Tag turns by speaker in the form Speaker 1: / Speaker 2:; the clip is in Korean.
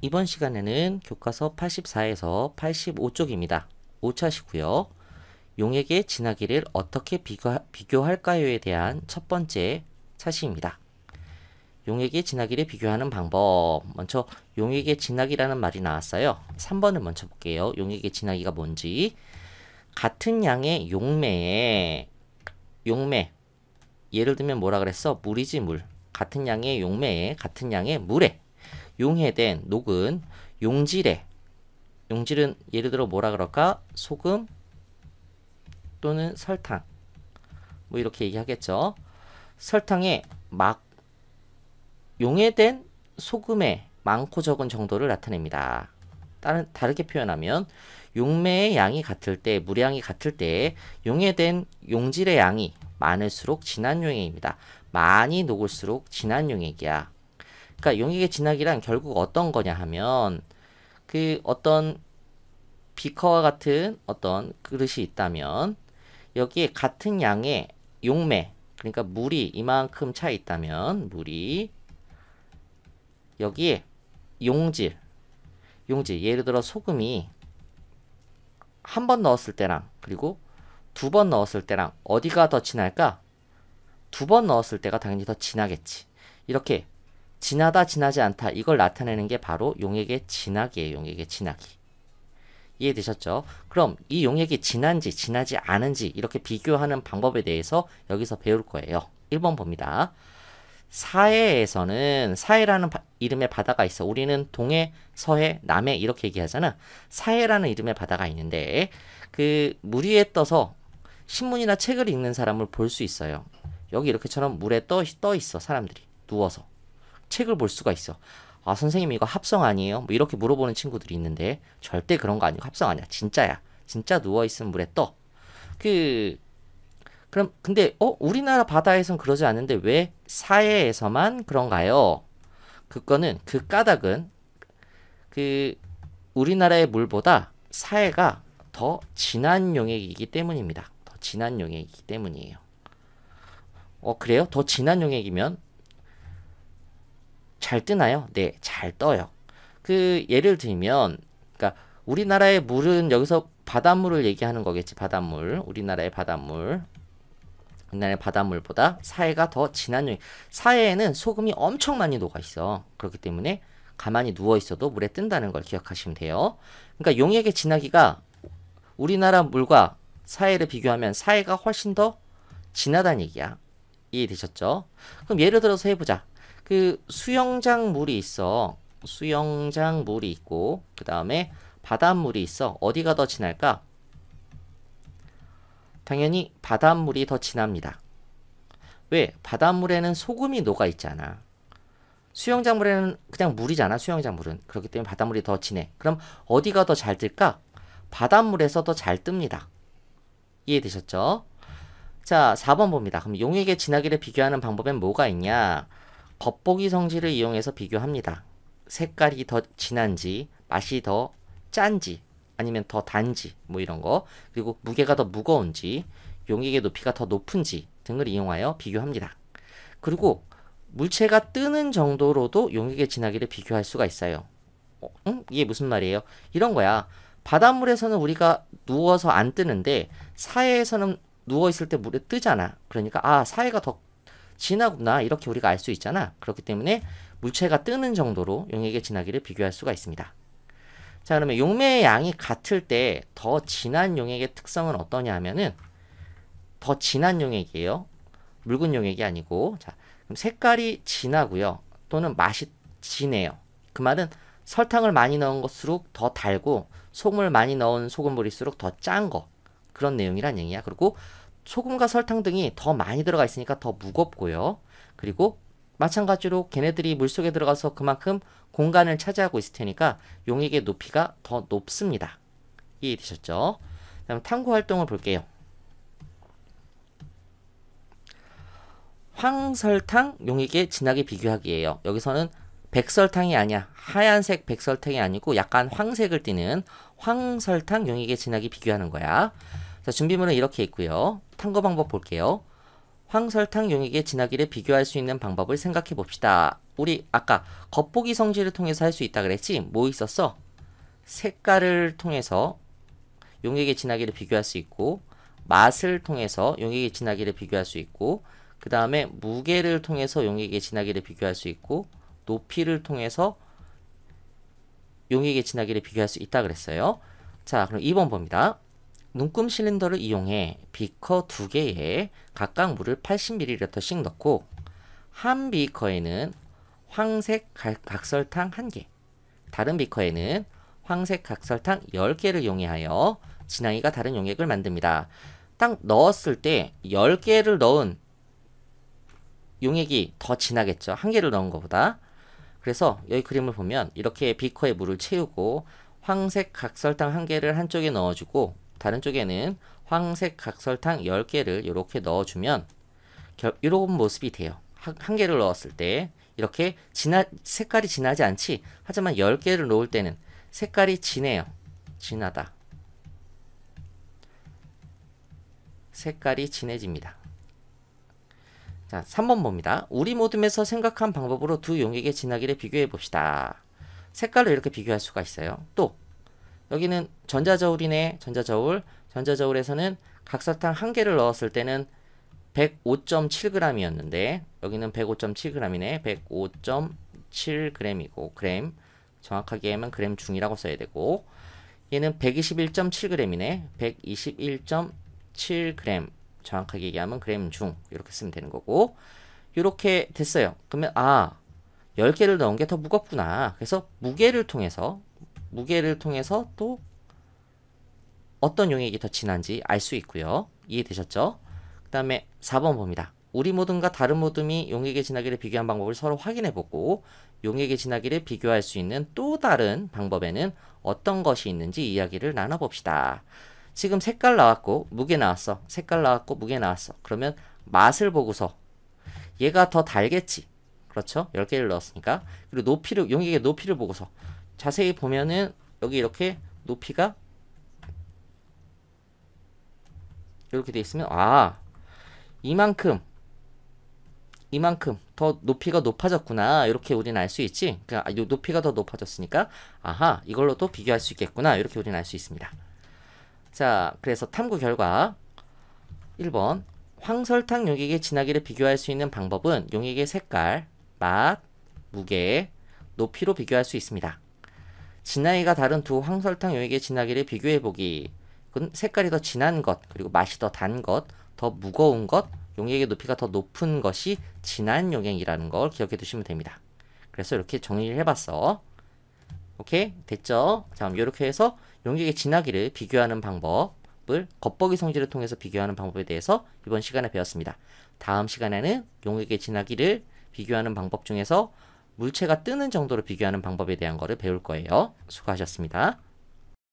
Speaker 1: 이번 시간에는 교과서 84에서 85쪽입니다. 5차시고요. 용액의 진하기를 어떻게 비교할까요에 대한 첫 번째 차시입니다. 용액의 진하기를 비교하는 방법. 먼저 용액의 진하기라는 말이 나왔어요. 3번을 먼저 볼게요. 용액의 진하기가 뭔지. 같은 양의 용매에 예를 들면 뭐라 그랬어? 물이지 물. 같은 양의 용매에 같은 양의 물에 용해된 녹은 용질은 예를 들어 뭐라 그럴까? 소금 또는 설탕 뭐 이렇게 얘기하겠죠. 설탕에 막 용해된 소금의 많고 적은 정도를 나타냅니다. 다르게 표현하면 용매의 양이 같을 때, 물의 양이 같을 때 용해된 용질의 양이 많을수록 진한 용액입니다. 많이 녹을수록 진한 용액이야. 그러니까 용액의 진하기란 결국 어떤 거냐 하면 그 어떤 비커와 같은 어떤 그릇이 있다면 여기에 같은 양의 용매, 그러니까 물이 이만큼 차 있다면 물이 여기에 용질 예를 들어 소금이 한 번 넣었을 때랑 그리고 두 번 넣었을 때랑 어디가 더 진할까? 두 번 넣었을 때가 당연히 더 진하겠지. 이렇게 진하다 진하지 않다 이걸 나타내는 게 바로 용액의 진하기예요. 용액의 진하기. 이해되셨죠? 그럼 이 용액이 진한지 진하지 않은지 이렇게 비교하는 방법에 대해서 여기서 배울 거예요. 1번 봅니다. 사해라는 이름의 바다가 있어. 우리는 동해, 서해, 남해 이렇게 얘기하잖아. 사해라는 이름의 바다가 있는데 그 물 위에 떠서 신문이나 책을 읽는 사람을 볼 수 있어요. 여기 이렇게처럼 물에 떠 있어. 사람들이 누워서 책을 볼 수가 있어. 아, 선생님 이거 합성 아니에요? 뭐 이렇게 물어보는 친구들이 있는데 절대 그런 거 아니고 합성 아니야. 진짜야. 진짜 누워있으면 물에 떠. 그럼 근데 우리나라 바다에선 그러지 않는데 왜 사해에서만 그런가요? 그 까닭은 우리나라의 물보다 사해가 더 진한 용액이기 때문입니다. 더 진한 용액이기 때문이에요. 그래요? 더 진한 용액이면 잘 뜨나요? 네, 잘 떠요. 예를 들면, 그러니까 우리나라의 물은 여기서 바닷물을 얘기하는 거겠지. 바닷물. 우리나라의 바닷물보다 사해가 더 진한 용액. 사해에는 소금이 엄청 많이 녹아 있어. 그렇기 때문에 가만히 누워 있어도 물에 뜬다는 걸 기억하시면 돼요. 그러니까 용액의 진하기가 우리나라 물과 사해를 비교하면 사해가 훨씬 더 진하다는 얘기야. 이해되셨죠? 그럼 예를 들어서 해보자. 수영장 물이 있어. 수영장 물이 있고 그 다음에 바닷물이 있어. 어디가 더 진할까? 당연히 바닷물이 더 진합니다. 왜? 바닷물에는 소금이 녹아 있잖아. 수영장 물에는 그냥 물이잖아. 수영장 물은. 그렇기 때문에 바닷물이 더 진해. 그럼 어디가 더 잘 뜰까? 바닷물에서 더 잘 뜹니다. 이해되셨죠? 자, 4번 봅니다. 그럼 용액의 진하기를 비교하는 방법엔 뭐가 있냐? 겉보기 성질을 이용해서 비교합니다. 색깔이 더 진한지, 맛이 더 짠지, 아니면 더 단지, 뭐 이런 거. 그리고 무게가 더 무거운지, 용액의 높이가 더 높은지 등을 이용하여 비교합니다. 그리고 물체가 뜨는 정도로도 용액의 진하기를 비교할 수가 있어요. 이게 무슨 말이에요? 이런 거야. 바닷물에서는 우리가 누워서 안 뜨는데 사해에서는 누워있을 때 물에 뜨잖아. 그러니까 사해가 더 진하구나 이렇게 우리가 알 수 있잖아. 그렇기 때문에 물체가 뜨는 정도로 용액의 진하기를 비교할 수가 있습니다. 자, 그러면 용매의 양이 같을 때 더 진한 용액의 특성은 어떠냐 하면은 더 진한 용액이에요. 묽은 용액이 아니고. 자, 그럼 색깔이 진하고요. 또는 맛이 진해요. 그 말은 설탕을 많이 넣은 것일수록 더 달고 소금을 많이 넣은 소금물일수록 더 짠 거. 그런 내용이란 얘기야. 그리고 소금과 설탕 등이 더 많이 들어가 있으니까 더 무겁고요. 그리고 마찬가지로 걔네들이 물속에 들어가서 그만큼 공간을 차지하고 있을 테니까 용액의 높이가 더 높습니다. 이해되셨죠? 다음 탐구 활동을 볼게요. 황설탕 용액의 진하게 비교하기예요. 여기서는 백설탕이 아니야. 하얀색 백설탕이 아니고 약간 황색을 띠는 황설탕 용액의 진하게 비교하는 거야. 자, 준비물은 이렇게 있고요. 탐구 방법 볼게요. 황설탕 용액의 진하기를 비교할 수 있는 방법을 생각해 봅시다. 우리 아까 겉보기 성질을 통해서 할 수 있다 그랬지? 뭐 있었어? 색깔을 통해서 용액의 진하기를 비교할 수 있고, 맛을 통해서 용액의 진하기를 비교할 수 있고, 그 다음에 무게를 통해서 용액의 진하기를 비교할 수 있고, 높이를 통해서 용액의 진하기를 비교할 수 있다 그랬어요. 자, 그럼 2번 봅니다. 눈금 실린더를 이용해 비커 2개에 각각 물을 80ml씩 넣고 한 비커에는 황색 각설탕 1개, 다른 비커에는 황색 각설탕 10개를 용해하여 진하기가 다른 용액을 만듭니다. 딱 넣었을 때 10개를 넣은 용액이 더 진하겠죠. 1개를 넣은 것보다. 그래서 여기 그림을 보면 이렇게 비커에 물을 채우고 황색 각설탕 1개를 한쪽에 넣어주고 다른 쪽에는 황색 각설탕 10개를 이렇게 넣어주면 이런 모습이 돼요. 1개를 넣었을 때 이렇게 색깔이 진하지 않지. 하지만 10개를 넣을 때는 색깔이 진해요. 진하다. 색깔이 진해집니다. 자, 3번 봅니다. 우리 모둠에서 생각한 방법으로 두 용액의 진하기를 비교해 봅시다. 색깔로 이렇게 비교할 수가 있어요. 또 여기는 전자저울이네. 전자저울에서는 각설탕 1개를 넣었을 때는 105.7g이었는데 여기는 105.7g이네. 105.7g이고 그램 정확하게 하면 그램 중이라고 써야 되고 얘는 121.7g이네. 121.7g 정확하게 얘기하면 그램 중 이렇게 쓰면 되는 거고 이렇게 됐어요. 그러면 10개를 넣은 게 더 무겁구나. 그래서 무게를 통해서 또 어떤 용액이 더 진한지 알 수 있고요. 이해되셨죠? 그 다음에 4번 봅니다. 우리 모둠과 다른 모둠이 용액의 진하기를 비교한 방법을 서로 확인해보고 용액의 진하기를 비교할 수 있는 또 다른 방법에는 어떤 것이 있는지 이야기를 나눠봅시다. 지금 색깔 나왔고 무게 나왔어. 색깔 나왔고 무게 나왔어. 그러면 맛을 보고서 얘가 더 달겠지. 그렇죠? 10개를 넣었으니까. 그리고 용액의 높이를 보고서 자세히 보면은 여기 이렇게 높이가 이렇게 돼 있으면 이만큼 더 높이가 높아졌구나. 이렇게 우리는 알 수 있지. 그러니까 높이가 더 높아졌으니까 이걸로 또 비교할 수 있겠구나. 이렇게 우리는 알 수 있습니다. 자, 그래서 탐구 결과 1번 황설탕 용액의 진하기를 비교할 수 있는 방법은 용액의 색깔, 맛, 무게, 높이로 비교할 수 있습니다. 진하기가 다른 두 황설탕 용액의 진하기를 비교해보기. 그건 색깔이 더 진한 것, 그리고 맛이 더 단 것, 더 무거운 것, 용액의 높이가 더 높은 것이 진한 용액이라는 걸 기억해 두시면 됩니다. 그래서 이렇게 정리를 해봤어. 오케이? 됐죠? 자, 이렇게 해서 용액의 진하기를 비교하는 방법을 겉보기 성질을 통해서 비교하는 방법에 대해서 이번 시간에 배웠습니다. 다음 시간에는 용액의 진하기를 비교하는 방법 중에서 물체가 뜨는 정도로 비교하는 방법에 대한 거를 배울 거예요. 수고하셨습니다.